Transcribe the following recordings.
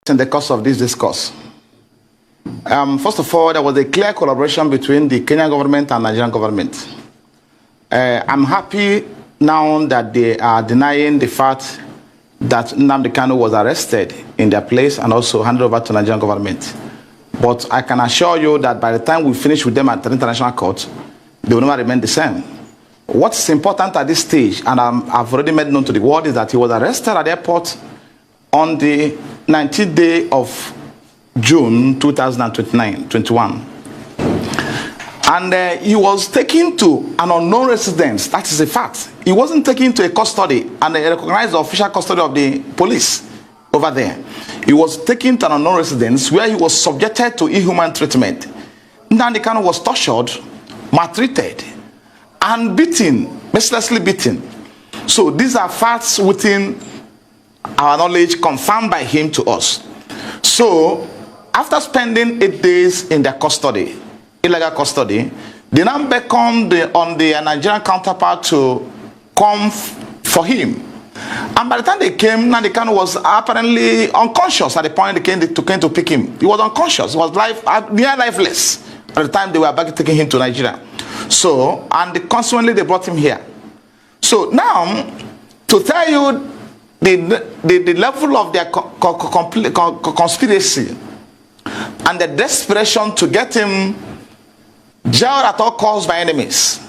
in the course of this discourse. First of all, there was a clear collaboration between the Kenyan government and Nigerian government. I'm happy now that they are denying the fact that Nnamdi Kanu was arrested in their place and also handed over to Nigerian government. But I can assure you that by the time we finish with them at the international court, they will never remain the same. What's important at this stage, and I've already made known to the world, is that he was arrested at the airport on the 19th day of June 2021. And he was taken to an unknown residence. That is a fact. He wasn't taken to a custody, and they recognized the official custody of the police over there. He was taken to an unknown residence where he was subjected to inhuman treatment. Nnamdi Kanu was tortured, maltreated, and beaten, mercilessly beaten. So these are facts within our knowledge, confirmed by him to us. So after spending 8 days in their custody, illegal custody, they now beckoned on the Nigerian counterpart to come for him. And by the time they came, Nnamdi Kanu was apparently unconscious at the point they came to pick him. He was unconscious. He was near lifeless at the time they were back taking him to Nigeria. So, and consequently they brought him here. So now, to tell you the level of their conspiracy and the desperation to get him jailed at all costs by enemies,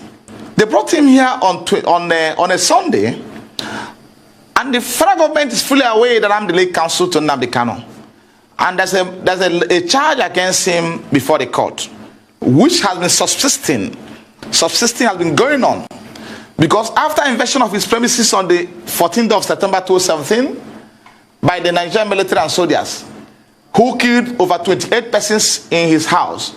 they brought him here on a Sunday, and the federal government is fully aware that I'm the lead counsel to Nnamdi Kanu, and there's a charge against him before the court, which has been subsisting has been going on, because after invasion of his premises on the 14th of September 2017 by the Nigerian military and soldiers, who killed over 28 persons in his house,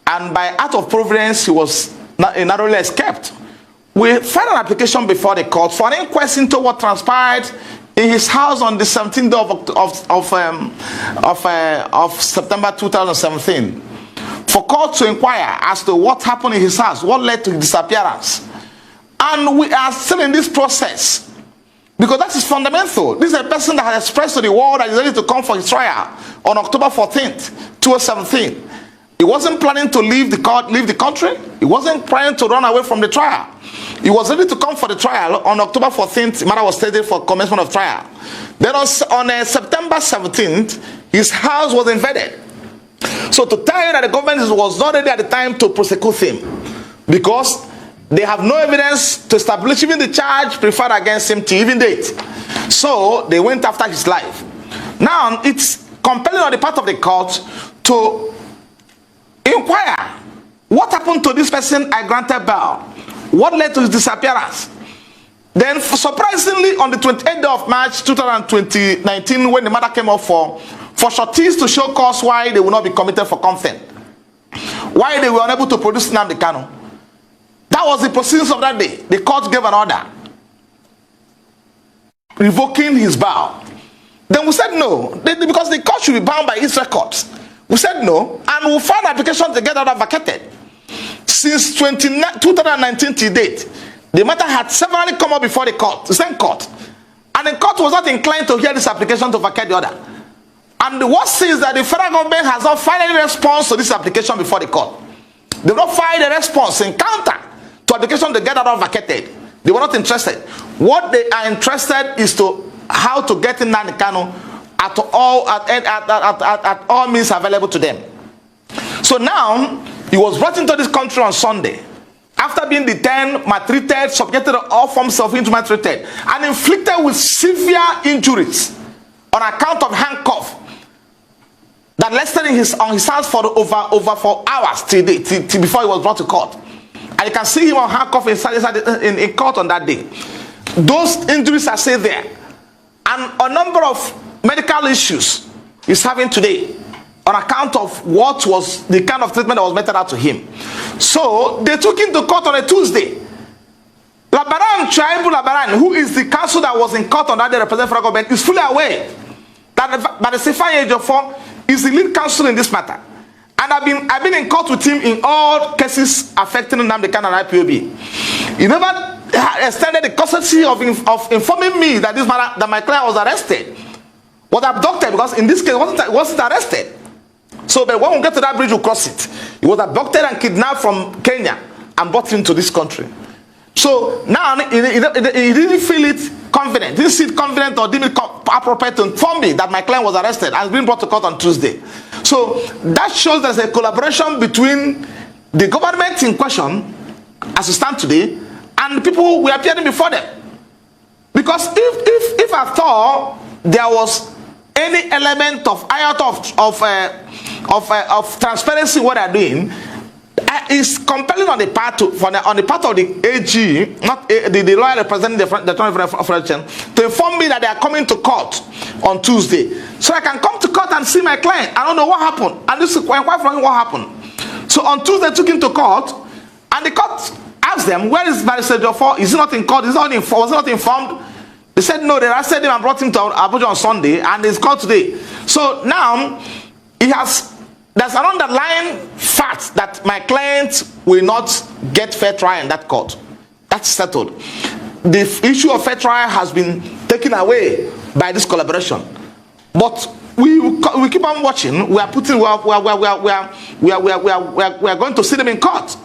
and by act of providence he was narrowly escaped, we filed an application before the court for an inquest into what transpired in his house on the 17th of September 2017, for court to inquire as to what happened in his house, what led to his disappearance. And we are still in this process, because that is fundamental. This is a person that has expressed to the world that he is ready to come for his trial on October 14th, 2017. He wasn't planning to leave the country. He wasn't planning to run away from the trial. He was ready to come for the trial on October 14th. The matter was stated for commencement of trial. Then on September 17th, his house was invaded. So to tell you that the government was not ready at the time to prosecute him, because they have no evidence to establish even the charge preferred against him to even date. So they went after his life. Now it's compelling on the part of the court to inquire what happened to this person I granted bail, what led to his disappearance. Then surprisingly, on the 28th of March 2019, when the matter came up for sureties to show cause why they will not be committed for contempt, why they were unable to produce Nnamdi Kanu, that was the proceedings of that day. The court gave an order revoking his bail. Then we said no, because the court should be bound by its records. We said no, and we filed an application to get order vacated. Since 2019 to date, the matter had severally come up before the same court, and the court was not inclined to hear this application to vacate the order. And the worst is that the federal government has not filed any response to this application before the court. They have not filed a response in counter to application to get order vacated. They were not interested. What they are interested is to how to get in Nnamdi Kanu at all means available to them. So now he was brought into this country on Sunday after being detained, maltreated, subjected to all forms of inhuman treatment, and inflicted with severe injuries on account of handcuff that lasted on his hands for over 4 hours till before he was brought to court. And you can see him on handcuff in court on that day. Those injuries are still there, and a number of medical issues he's having today on account of what was the kind of treatment that was meted out to him. So they took him to court on a Tuesday. Labaran, Shaibu Labaran, who is the counsel that was in court on that day representing federal government, is fully aware that Badesifanye Ejiofor is the lead counsel in this matter. And I've been in court with him in all cases affecting Nnamdi Kanu and IPOB. He never extended the courtesy of informing me that this matter, that my client was arrested was abducted, because in this case wasn't arrested. So but when we get to that bridge, we'll cross it. He was abducted and kidnapped from Kenya and brought into this country. So now he didn't feel it confident, didn't see it confident or didn't appropriate to inform me that my client was arrested and been brought to court on Tuesday. So that shows there's a collaboration between the government in question, as we stand today, and the people we are appearing before them. Because if at all there was any element of iota of transparency in what they're doing, is compelling on the part of the AG, not the lawyer representing the Federation, to inform me that they are coming to court on Tuesday, so I can come to court and see my client. I don't know what happened, and this is quite from what happened. So on Tuesday, they took him to court, and the court asked them, "Where is Barrister Jofor? Is he not in court? Was he not informed?" They said no. They arrested him and brought him to Abuja on Sunday, and he's called today. So now there's an underlying fact that my client will not get fair trial in that court. That's settled. The issue of fair trial has been taken away by this collaboration. But we keep on watching. We are going to see them in court.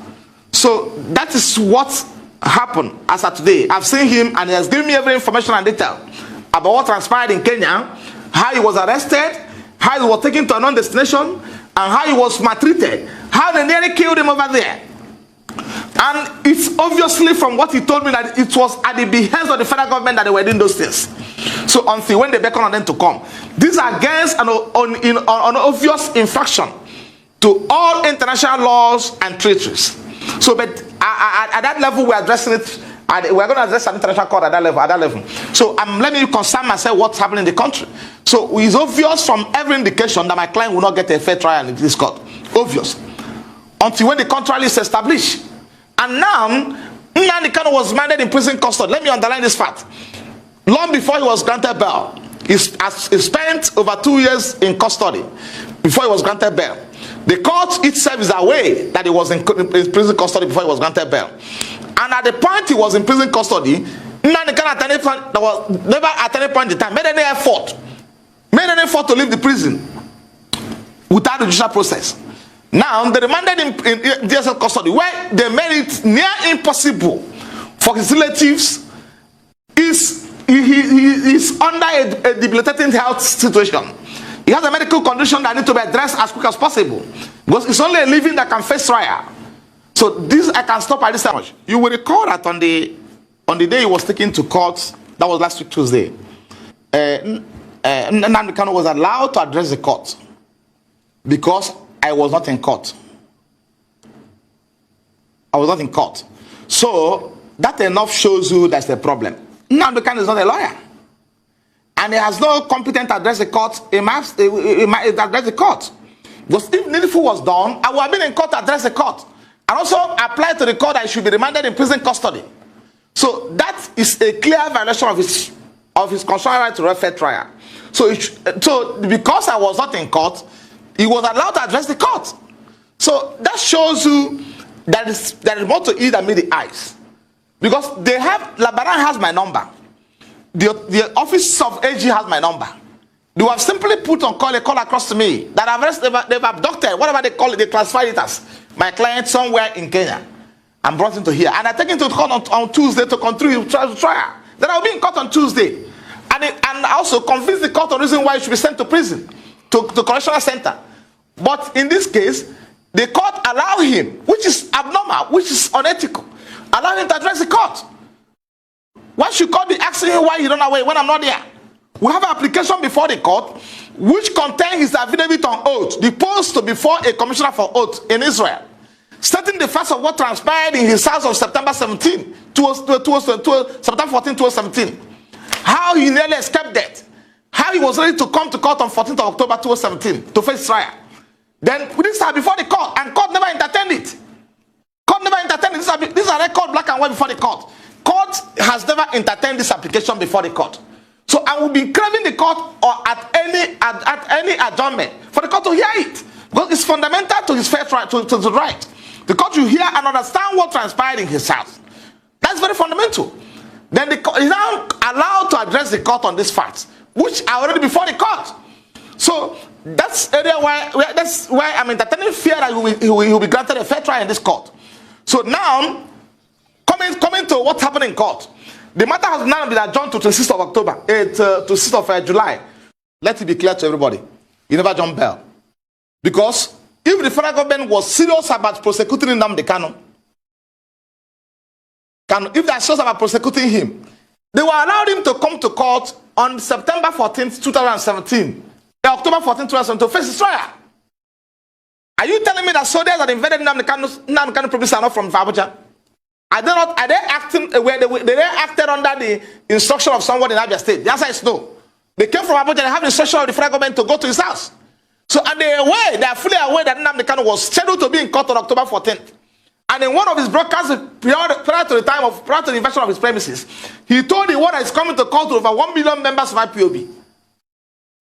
So that is what happened as of today. I've seen him, and he has given me every information and detail about what transpired in Kenya, how he was arrested, how he was taken to a non-destination, and how he was maltreated, how they nearly killed him over there. And it's obviously from what he told me that it was at the behest of the federal government that they were doing those things. So until when they beckon on them to come, these are against an obvious infraction to all international laws and treaties. So, but at that level, we're addressing it. We're going to address an international court at that level. So let me concern myself what's happening in the country. So it's obvious from every indication that my client will not get a fair trial in this court. Obvious. Until when the contrary is established. And now, Nnamdi Kanu was mandate in prison custody. Let me underline this fact. Long before he was granted bail, he spent over 2 years in custody before he was granted bail. The court itself is aware that he was in prison custody before he was granted bail. And at the point he was in prison custody, Nnamdi Kanu was never at any point in time made any effort to leave the prison without the judicial process. Now they remanded him in DSS custody, where they made it near impossible for his relatives. He is under a debilitating health situation. He has a medical condition that needs to be addressed as quick as possible, because it's only a living that can face trial. So this I can stop at this time. You will recall that on the day he was taken to court, that was last week Tuesday, Nnamdi Kanu was allowed to address the court because I was not in court. I was not in court. So that enough shows you that's the problem. Nnamdi Kanu is not a lawyer, and he has no competence to address the court. He might address the court, because if needful was done, I would have been in court to address the court, and also apply to the court that he should be remanded in prison custody. So that is a clear violation of his constitutional right to a fair trial. So because I was not in court, he was allowed to address the court. So that shows you that there is more to it than meet the eyes. Because they have, Labaran has my number. The office of AG has my number. They have simply put on call a call across to me that they've abducted, whatever they call it, they classified it as my client somewhere in Kenya, and brought him to here. And I take him to court on Tuesday to continue his trial. Then I'll be in court on Tuesday. And also convince the court of the reason why he should be sent to prison, to correctional center. But in this case, the court allow him, which is abnormal, which is unethical, allow him to address the court. Why should court be asking him why he run away when I'm not there? We have an application before the court which contains his affidavit on oath, deposed before a commissioner for oath in Israel, stating the facts of what transpired in his house on September 14, 2017. How he nearly escaped death. How he was ready to come to court on 14th of October 2017 to face trial. Then this are before the court, and court never entertained it. Court never entertained it. These are record black and white before the court. Court has never entertained this application before the court. So I will be craving the court or at any adjournment for the court to hear it, because it's fundamental to his fair trial, to the right. The court will hear and understand what transpired in his house. That's very fundamental. Then the court is now allowed to address the court on these facts, which are already before the court. So that's area that's why I'm entertaining fear that he will be granted a fair trial in this court. So now, coming to what happened in court, the matter has now been adjourned to the 6th of October, to 6th of July. Let it be clear to everybody. You never jump bail. Because if the federal government was serious about prosecuting Nnamdi Kanu, if they are serious about prosecuting him, they will allow him to come to court on September 14th, 2017, October 14th, 2017, to face his trial. Are you telling me that soldiers that invaded Nnamdi Kanu province are not from Abuja? Are they acting where they acted under the instruction of someone in Abia State? The answer is no. They came from Abuja and have the instruction of the federal government to go to his house. So and they are fully aware that Nnamdi Kanu was scheduled to be in court on October 14th. And in one of his broadcasts prior to the invasion of his premises, he told the world that he's coming to court with over 1 million members of IPOB.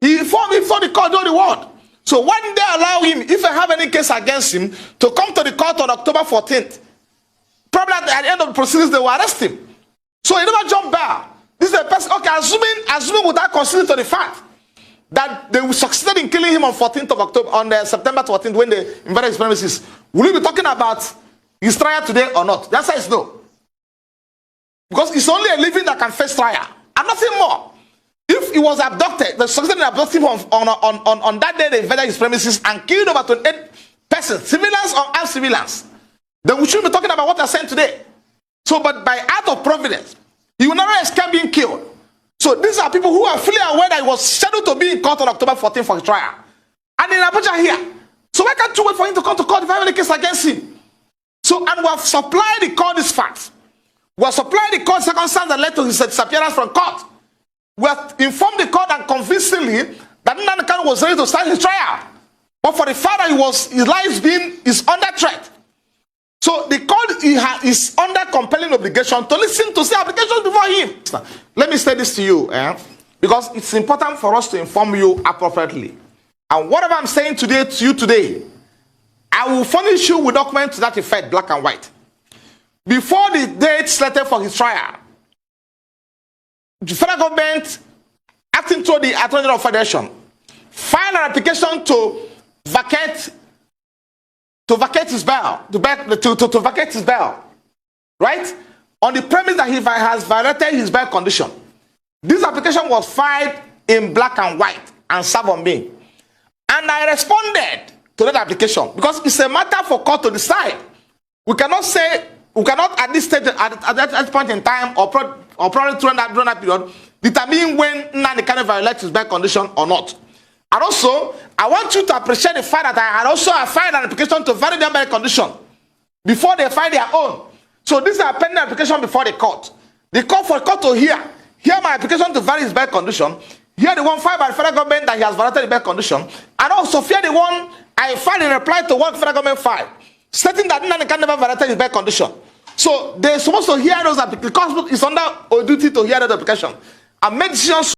He informed the court all the world. So why didn't they allow him, if I have any case against him, to come to the court on October 14th? Probably at the end of the proceedings, they will arrest him. So he never jumped bail. This is a person, okay, assuming without considering to the fact that they succeeded in killing him on 14th of October, on September 14th, when they invaded his premises, will we be talking about his trial today or not? The answer is no. Because it's only a living that can face trial, and nothing more. If he was abducted, they succeeded in abducting him on that day they invaded his premises and killed over 28 persons, civilians or armed civilians, then we shouldn't be talking about what they're saying today. So, but by act of providence, he will never escape being killed. So these are people who are fully aware that he was scheduled to be in court on October 14th for his trial. And in Abuja here. So why can't you wait for him to come to court if I have any case against him? So, and we have supplied the court these facts. We have supplied the court circumstances that led to his disappearance from court. We have informed the court and convincingly that Nnamdi Kanu was ready to start his trial. But for the fact that his life is under threat. So the court is under compelling obligation to listen to the applications before him. Let me say this to you, because it's important for us to inform you appropriately. And whatever I'm saying today to you today, I will furnish you with documents to that effect, black and white. Before the date slated for his trial, the federal government, acting through the Attorney General of Federation, filed an application to vacate his bail, to vacate his bail, right? On the premise that he has violated his bail condition. This application was filed in black and white and served on me. And I responded to that application because it's a matter for court to decide. We cannot at this stage, at that point in time, or probably during that period, determine when Nnamdi Kanu violates his bail condition or not. And also, I want you to appreciate the fact that I had also filed an application to vary their bail condition before they file their own. So this is a pending application before the court. The court for the court to hear my application to vary his bail condition, hear the one filed by the federal government that he has violated the bail condition, and also hear the one I filed in reply to what the federal government filed, stating that Nnamdi Kanu never violated his bail condition. So they're supposed to hear those applications. The court is under a duty to hear those applications and make decisions